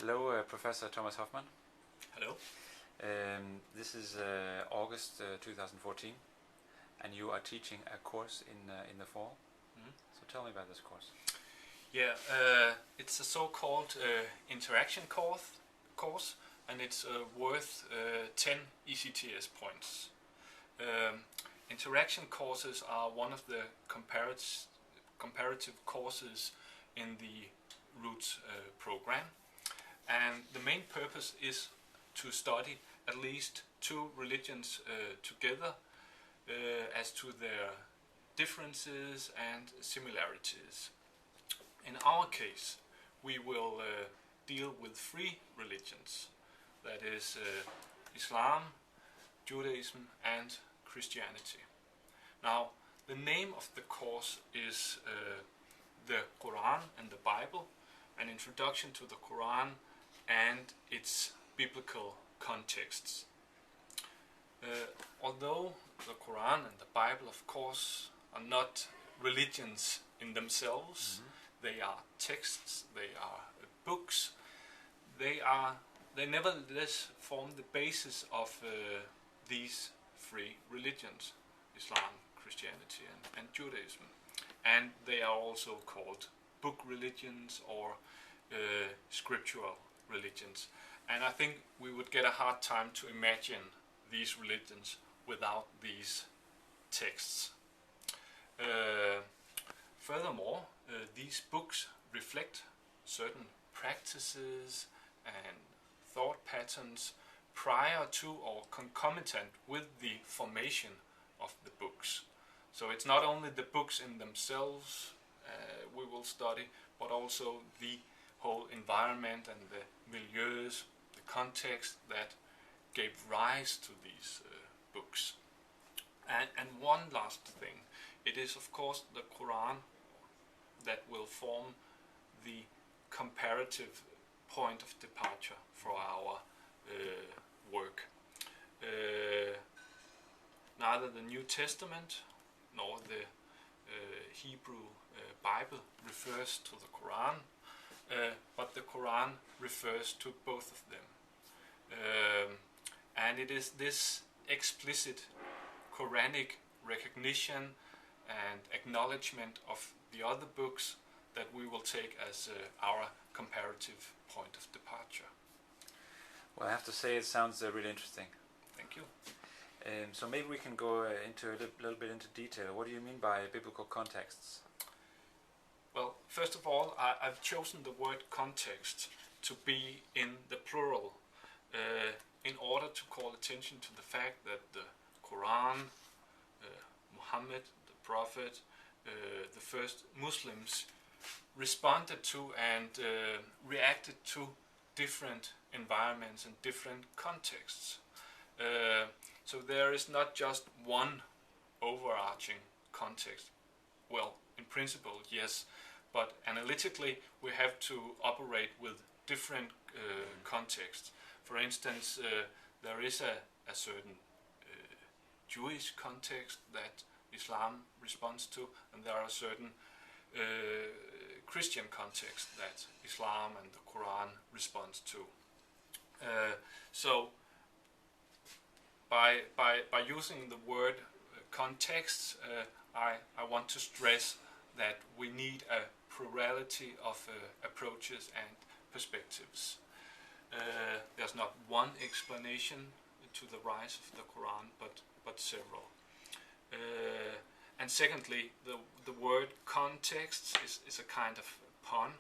Hello, Professor Thomas Hoffmann. Hello. This is August 2014, and you are teaching a course in the fall. Mm-hmm. So tell me about this course. Yeah, it's a so-called interaction course, and it's worth 10 ECTS points. Interaction courses are one of the comparative courses in the Roots program, and the main purpose is to study at least two religions together as to their differences and similarities. In our case, we will deal with three religions, that is Islam, Judaism and Christianity. Now, the name of the course is the Qur'an and the Bible, an introduction to the Qur'an and its biblical contexts. Although the Qur'an and the Bible, of course, are not religions in themselves, they are texts, they are books, they nevertheless form the basis of these three religions, Islam, Christianity and Judaism. And they are also called book religions or scriptural religions. And I think we would get a hard time to imagine these religions without these texts. Furthermore, these books reflect certain practices and thought patterns prior to or concomitant with the formation of the books. So it's not only the books in themselves we will study, but also the whole environment and the milieus, the context that gave rise to these books. And one last thing, it is of course the Qur'an that will form the comparative point of departure for our work. Neither the New Testament nor the Hebrew Bible refers to the Qur'an, but the Qur'an refers to both of them. And it is this explicit Quranic recognition and acknowledgement of the other books that we will take as our comparative point of departure. Well, I have to say it sounds really interesting. Thank you. So maybe we can go into a little bit into detail. What do you mean by biblical contexts? Well, first of all, I've chosen the word context to be in the plural in order to call attention to the fact that the Quran, Muhammad, the Prophet, the first Muslims responded to and reacted to different environments and different contexts. So there is not just one overarching context. Well, in principle, yes, but analytically we have to operate with different contexts. For instance, there is a certain Jewish context that Islam responds to, and there are certain Christian contexts that Islam and the Quran responds to. So by using the word context, I want to stress that we need a plurality of approaches and perspectives. There's not one explanation to the rise of the Quran, but several. And secondly, the word context is a kind of pun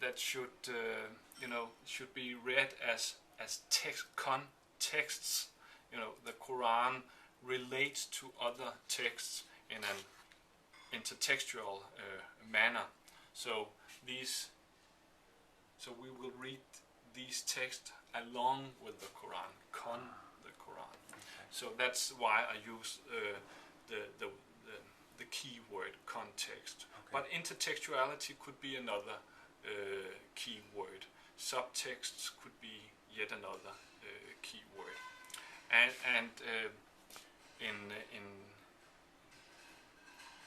that should be read as contexts. The Quran relates to other texts in an intertextual manner. So we will read these texts along with the Quran, the Quran. Okay. So that's why I use the key word context. Okay. But intertextuality could be another key word. Subtexts could be yet another key word. And in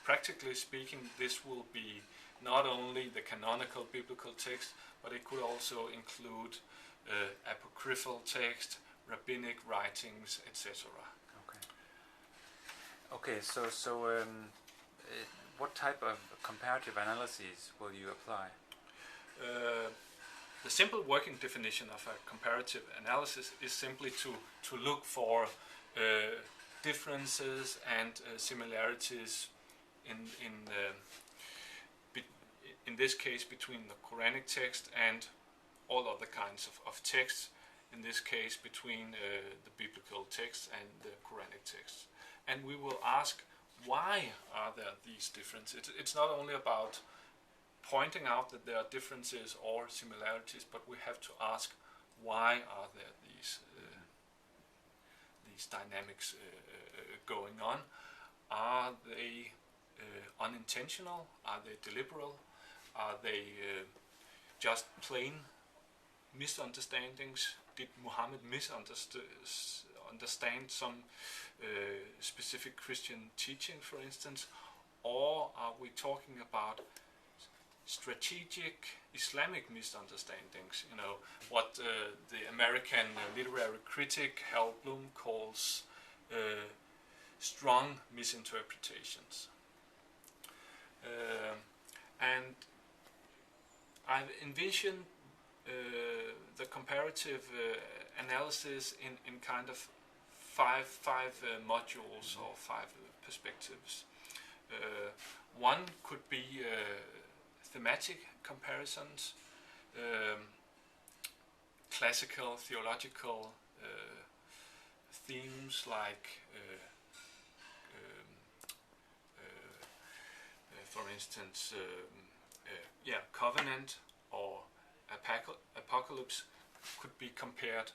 practically speaking, this will be not only the canonical biblical text, but it could also include apocryphal text, rabbinic writings, etc. Okay, what type of comparative analyses will you apply? The simple working definition of a comparative analysis is simply to look for differences and similarities in this case between the Quranic text and all other kinds of texts, in this case between the biblical text and the Quranic text. And we will ask, why are there these differences? It's not only about pointing out that there are differences or similarities, but we have to ask, why are there these dynamics going on? Are they unintentional? Are they deliberate? Are they just plain misunderstandings? Did Muhammad understand some specific Christian teaching, for instance? Or are we talking about strategic Islamic misunderstandings? You know, what the American literary critic Harold Bloom calls strong misinterpretations. And I've envisioned the comparative analysis in kind of five modules or five perspectives. One could be thematic comparisons, classical theological themes like for instance covenant or apocalypse could be compared.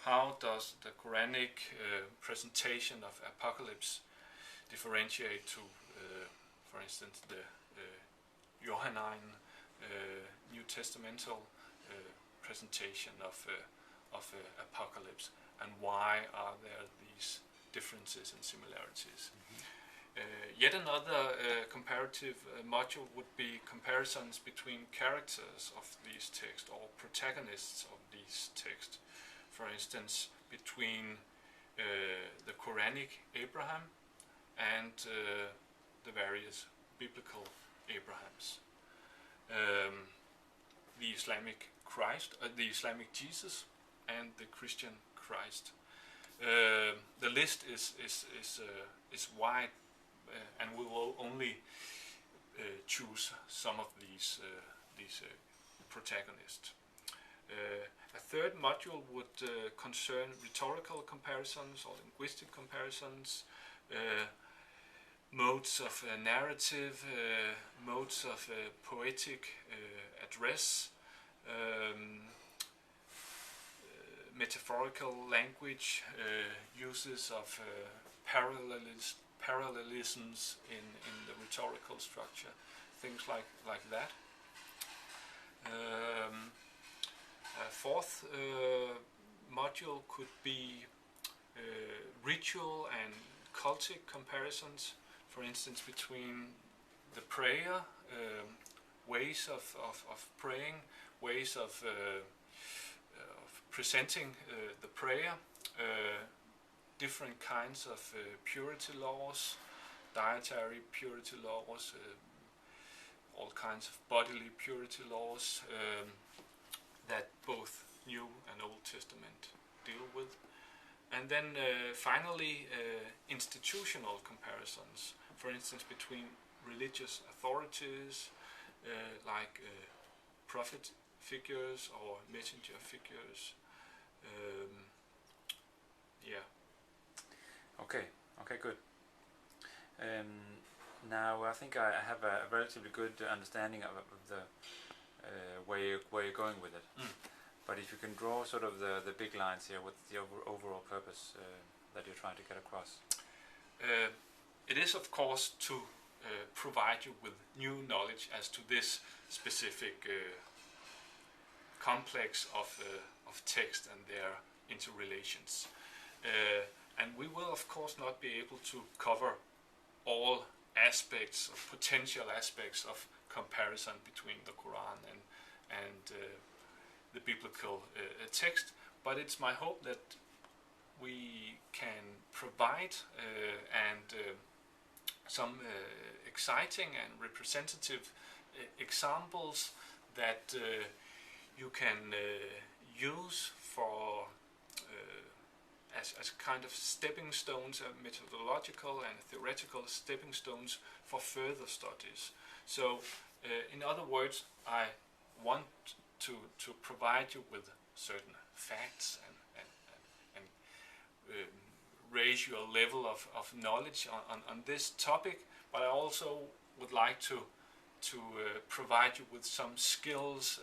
How does the Quranic presentation of apocalypse differentiate to, for instance, the Johannine New Testamental presentation of apocalypse, and why are there these differences and similarities? Yet another comparative module would be comparisons between characters of these texts or protagonists of these texts. For instance, between the Quranic Abraham and the various biblical Abrahams. The Islamic Christ, the Islamic Jesus, and the Christian Christ. The list is wide, and we will only choose some of these protagonists. A third module would concern rhetorical comparisons or linguistic comparisons, modes of narrative, modes of poetic address, metaphorical language, uses of parallelisms in the rhetorical structure, things like that. A fourth module could be ritual and cultic comparisons, for instance, between the prayer, ways of praying, ways of presenting the prayer, different kinds of purity laws, dietary purity laws, all kinds of bodily purity laws that both New and Old Testament deal with. And then finally, institutional comparisons, for instance, between religious authorities like prophet figures or messenger figures. Okay, good. Now I think I have a relatively good understanding of the where you're going with it. But if you can draw sort of the big lines here, what's the overall purpose that you're trying to get across? It is, of course, to provide you with new knowledge as to this specific complex of text and their interrelations. And we will, of course, not be able to cover all aspects, of potential aspects of comparison between the Quran and the biblical text. But it's my hope that we can provide some exciting and representative examples that you can use for as kind of stepping stones, methodological and theoretical stepping stones for further studies. So, in other words, I want to provide you with certain facts and raise your level of knowledge on this topic, but I also would like to provide you with some skills,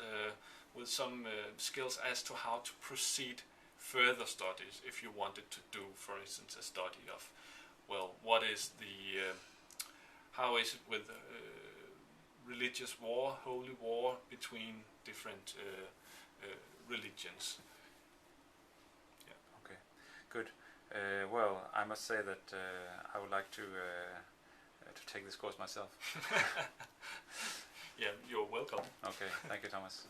skills as to how to proceed further studies if you wanted to do, for instance, a study of, well, what is how is it with religious war, holy war between different religions. Okay, good. Well, I must say that I would like to take this course myself. Yeah, you're welcome. Okay, thank you, Thomas.